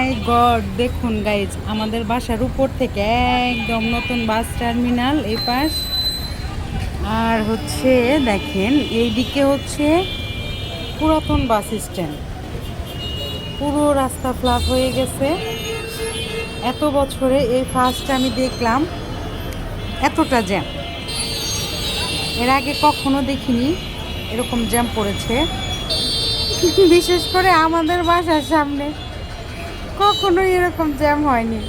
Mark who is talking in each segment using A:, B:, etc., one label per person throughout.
A: মাই god, দেখুন guys, আমাদের বাসার উপর থেকে একদম নতুন বাস টার্মিনাল এই পাশ। আর হচ্ছে দেখেন এইদিকে হচ্ছে পুরাতন বাস স্ট্যান্ড। পুরো রাস্তা ফ্ল্যাট হয়ে গেছে। এত বছরে এই ফার্স্ট আমি দেখলাম এতটা জ্যাম। এর আগে কখনো দেখিনি এরকম জ্যাম পড়েছে। বিশেষ করে আমাদের বাসার সামনে কখনোই এরকম জ্যাম হয়নি।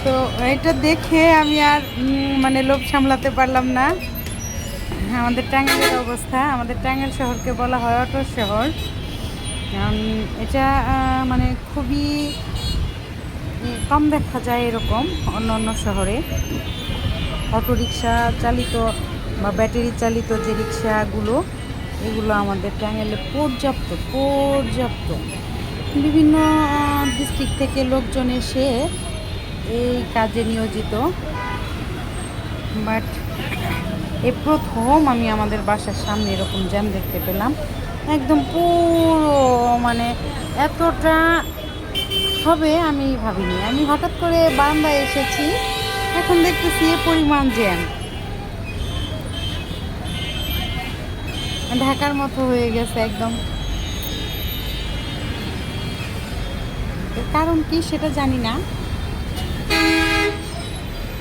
A: তো এটা দেখে আমি আর মানে লোভ সামলাতে পারলাম না। আমাদের টাঙ্গাইলের অবস্থা, আমাদের টাঙ্গাইল শহরকে বলা হয় অটোর শহর। কারণ এটা মানে খুবই কম দেখা যায় এরকম অন্য অন্য শহরে। অটোরিকশা চালিত বা ব্যাটারি চালিত যে রিক্সাগুলো, এগুলো আমাদের টাঙ্গাইলে পর্যাপ্ত পর্যাপ্ত। বিভিন্ন ডিস্ট্রিক্ট থেকে লোকজন এসে এই কাজে নিয়োজিত। বাট এই প্রথম আমি আমাদের বাসার সামনে এরকম জ্যাম দেখতে পেলাম। একদম পুরো মানে এতটা হবে আমি ভাবিনি। আমি হঠাৎ করে বারান্দায় এসেছি, এখন দেখতেছি এ পরিমাণ জ্যাম। ঢাকার মতো হয়ে গেছে একদম। এর কারণ কি সেটা জানি না।